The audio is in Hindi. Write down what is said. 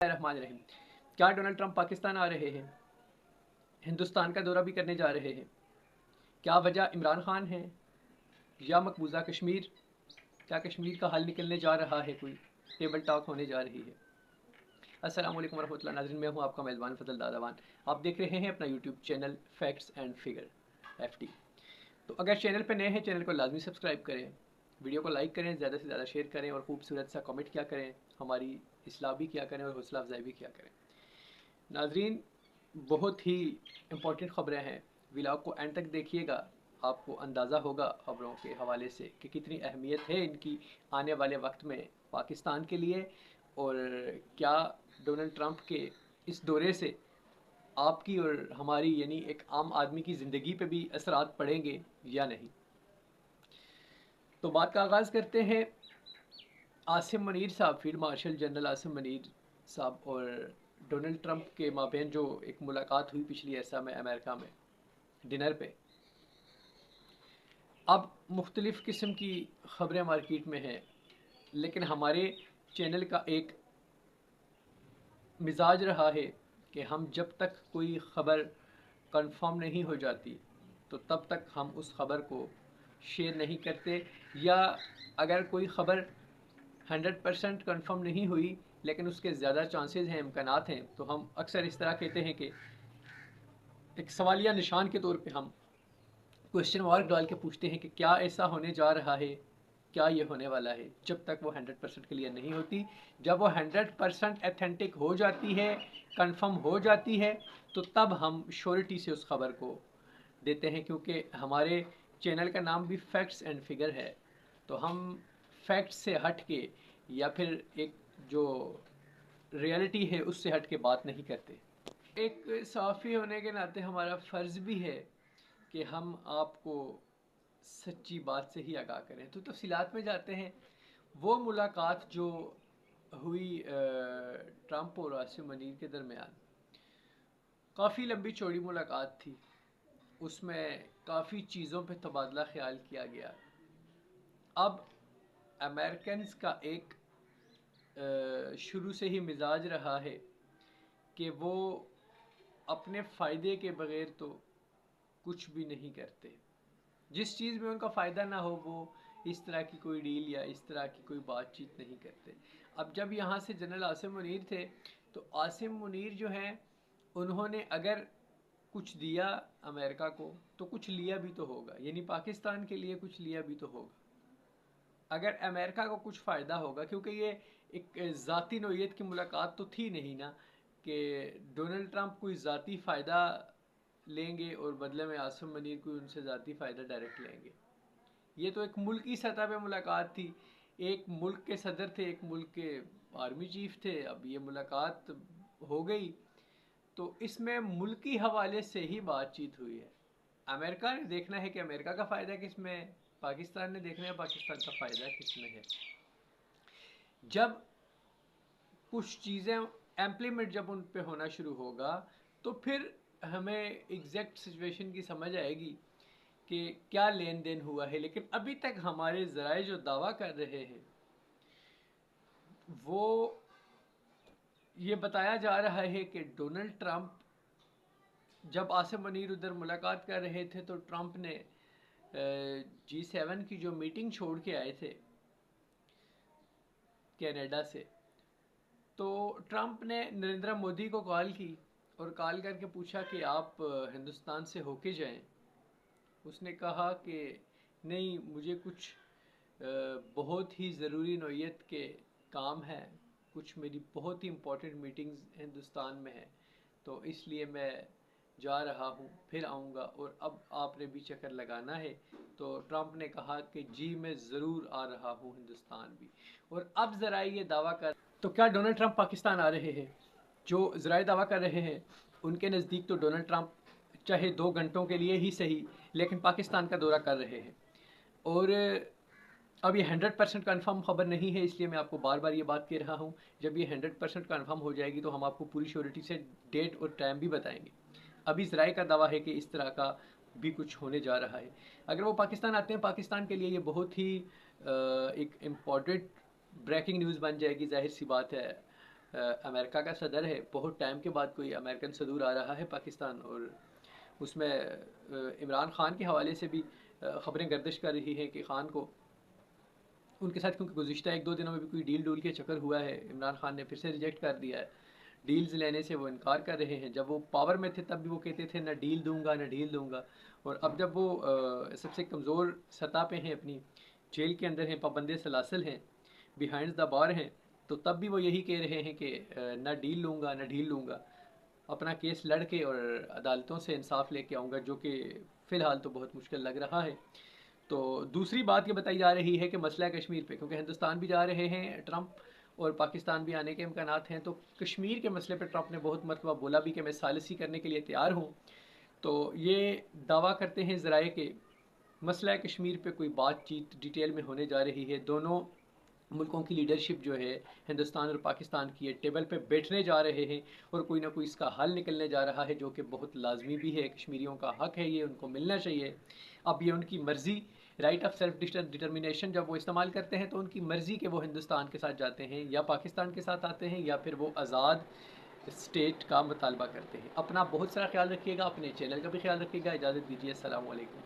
रहमान रहीम। क्या डोनाल्ड ट्रंप पाकिस्तान आ रहे हैं? हिंदुस्तान का दौरा भी करने जा रहे हैं। क्या वजह इमरान खान है या मकबूजा कश्मीर? क्या कश्मीर का हल निकलने जा रहा है? कोई टेबल टॉक होने जा रही है? अस्सलाम वालेकुम रहमतुल्लाह नाज़रीन, मैं हूं आपका मेज़बान फजल दादावान। आप देख रहे हैं अपना YouTube channel facts and figure FT। तो अगर चैनल पर नए हैं, चैनल को लाजमी सब्सक्राइब करें, वीडियो को लाइक करें, ज़्यादा से ज़्यादा शेयर करें और खूबसूरत सा कमेंट किया करें, हमारी इसलाह भी किया करें और हौसला अफजाई भी किया करें। नाजरीन, बहुत ही इम्पोर्टेंट ख़बरें हैं, व्लॉग को एंड तक देखिएगा। आपको अंदाज़ा होगा ख़बरों के हवाले से कि कितनी अहमियत है इनकी आने वाले वक्त में पाकिस्तान के लिए, और क्या डोनाल्ड ट्रंप के इस दौरे से आपकी और हमारी यानी एक आम आदमी की ज़िंदगी पे भी असरात पड़ेंगे या नहीं। तो बात का आगाज़ करते हैं। आसिम मनीर साहब, field marshal general Asim Munir साहब और डोनाल्ड ट्रंप के माबेन जो एक मुलाकात हुई पिछली ऐसा में अमेरिका में डिनर पे, अब मुख्तलिफ़ किस्म की ख़बरें मार्केट में हैं, लेकिन हमारे चैनल का एक मिजाज रहा है कि हम जब तक कोई ख़बर कंफर्म नहीं हो जाती तो तब तक हम उस ख़बर को शेयर नहीं करते, या अगर कोई ख़बर 100% कन्फर्म नहीं हुई लेकिन उसके ज़्यादा चांसेस हैं, इम्कानात हैं, तो हम अक्सर इस तरह कहते हैं कि एक सवालिया निशान के तौर पे हम क्वेश्चन मार्क डाल के पूछते हैं कि क्या ऐसा होने जा रहा है, क्या ये होने वाला है, जब तक वो 100% क्लियर नहीं होती। जब वो 100% अथेंटिक हो जाती है, कंफर्म हो जाती है, तो तब हम श्योरिटी से उस खबर को देते हैं, क्योंकि हमारे चैनल का नाम भी फैक्ट्स एंड फिगर है। तो हम फैक्ट्स से हट के या फिर एक जो रियलिटी है उससे हट के बात नहीं करते। एक सहाफ़ी होने के नाते हमारा फ़र्ज़ भी है कि हम आपको सच्ची बात से ही आगाह करें। तो तफ़सीलात में जाते हैं। वो मुलाकात जो हुई ट्रंप और आसिम मनीर के दरमियान, काफ़ी लंबी चौड़ी मुलाकात थी। उसमें काफ़ी चीज़ों पे तबादला ख्याल किया गया। अब अमेरिकन्स का एक शुरू से ही मिजाज रहा है कि वो अपने फ़ायदे के बग़ैर तो कुछ भी नहीं करते। जिस चीज़ में उनका फ़ायदा ना हो वो इस तरह की कोई डील या इस तरह की कोई बातचीत नहीं करते। अब जब यहाँ से जनरल आसिम मुनीर थे, तो आसिम मुनीर जो हैं, उन्होंने अगर कुछ दिया अमेरिका को तो कुछ लिया भी तो होगा, यानी पाकिस्तान के लिए कुछ लिया भी तो होगा। अगर अमेरिका को कुछ फ़ायदा होगा, क्योंकि ये एक ज़ाती नौइयत की मुलाकात तो थी नहीं ना कि डोनाल्ड ट्रंप कोई ज़ाती फ़ायदा लेंगे और बदले में आसिम मनीर कोई उनसे ज़ाती फ़ायदा डायरेक्ट लेंगे। ये तो एक मुल्की सतह पे मुलाकात थी। एक मुल्क के सदर थे, एक मुल्क के आर्मी चीफ थे। अब ये मुलाकात हो गई तो इसमें मुल्की हवाले से ही बातचीत हुई है। अमेरिका ने देखना है कि अमेरिका का फ़ायदा किस में है, पाकिस्तान ने देखना है पाकिस्तान का फ़ायदा किस में है। जब कुछ चीज़ें एम्प्लीमेंट जब उन पे होना शुरू होगा तो फिर हमें एग्जैक्ट सिचुएशन की समझ आएगी कि क्या लेन देन हुआ है। लेकिन अभी तक हमारे ज़राए जो दावा कर रहे हैं वो ये बताया जा रहा है कि डोनाल्ड ट्रंप जब आसिम मनीर उधर मुलाकात कर रहे थे तो ट्रंप ने G7 की जो मीटिंग छोड़ के आए थे कनाडा से, तो ट्रंप ने नरेंद्र मोदी को कॉल की और कॉल करके पूछा कि आप हिंदुस्तान से होके जाएं। उसने कहा कि नहीं, मुझे कुछ बहुत ही ज़रूरी नौइयत के काम है, कुछ मेरी बहुत ही इम्पोर्टेंट मीटिंग्स हिंदुस्तान में है, तो इसलिए मैं जा रहा हूँ, फिर आऊँगा और अब आपने भी चक्कर लगाना है। तो ट्रंप ने कहा कि जी मैं ज़रूर आ रहा हूँ हिंदुस्तान भी। और अब ज़रा ये दावा कर, तो क्या डोनाल्ड ट्रंप पाकिस्तान आ रहे हैं? जो ज़राए दावा कर रहे हैं उनके नज़दीक तो डोनाल्ड ट्रंप चाहे 2 घंटों के लिए ही सही लेकिन पाकिस्तान का दौरा कर रहे हैं। और अब ये 100% कन्फर्म ख़बर नहीं है, इसलिए मैं आपको बार बार ये बात कह रहा हूँ। जब ये 100% कन्फर्म हो जाएगी तो हम आपको पूरी श्योरिटी से डेट और टाइम भी बताएंगे। अभी ज़राए का दावा है कि इस तरह का भी कुछ होने जा रहा है। अगर वो पाकिस्तान आते हैं, पाकिस्तान के लिए ये बहुत ही एक इम्पॉर्टेंट ब्रेकिंग न्यूज़ बन जाएगी, जाहिर सी बात है। अमेरिका का सदर है, बहुत टाइम के बाद कोई अमेरिकन सदूर आ रहा है पाकिस्तान, और उसमें इमरान खान के हवाले से भी ख़बरें गर्दिश कर रही हैं कि ख़ान को उनके साथ, क्योंकि गुज़िश्ता 1-2 दिनों में भी कोई डील डूल के चक्कर हुआ है, इमरान खान ने फिर से रिजेक्ट कर दिया है, डील्स लेने से वो इनकार कर रहे हैं। जब वो पावर में थे तब भी वो कहते थे ना डील दूंगा ना डील दूंगा, और अब जब वो सबसे कमज़ोर सतह पे हैं, अपनी जेल के अंदर हैं, पाबंदे सलासल हैं, बिहाइंड द बार हैं, तो तब भी वो यही कह रहे हैं कि ना डील लूँगा ना ढील लूँगा, अपना केस लड़ के और अदालतों से इंसाफ लेके आऊँगा, जो कि फ़िलहाल तो बहुत मुश्किल लग रहा है। तो दूसरी बात ये बताई जा रही है कि मसला कश्मीर पे, क्योंकि हिंदुस्तान भी जा रहे हैं ट्रंप और पाकिस्तान भी आने के इम्कानात हैं, तो कश्मीर के मसले पे ट्रंप ने बहुत मरतबा बोला भी कि मैं सालिसी करने के लिए तैयार हूँ। तो ये दावा करते हैं ज़राए के मसला कश्मीर पे कोई बातचीत डिटेल में होने जा रही है, दोनों मुल्कों की लीडरशिप जो है हिंदुस्तान और पाकिस्तान की, ये टेबल पे बैठने जा रहे हैं और कोई ना कोई इसका हल निकलने जा रहा है, जो कि बहुत लाजमी भी है, कश्मीरियों का हक है, ये उनको मिलना चाहिए। अब ये उनकी मर्ज़ी, राइट ऑफ सेल्फ डिटर्मिनेशन जब वो इस्तेमाल करते हैं तो उनकी मर्ज़ी के वो हिंदुस्तान के साथ जाते हैं या पाकिस्तान के साथ आते हैं, या फिर वो आज़ाद स्टेट का मुतालबा करते हैं। अपना बहुत सारा ख्याल रखिएगा, अपने चैनल का भी ख्याल रखिएगा। इजाज़त दीजिए, अस्सलाम वालेकुम।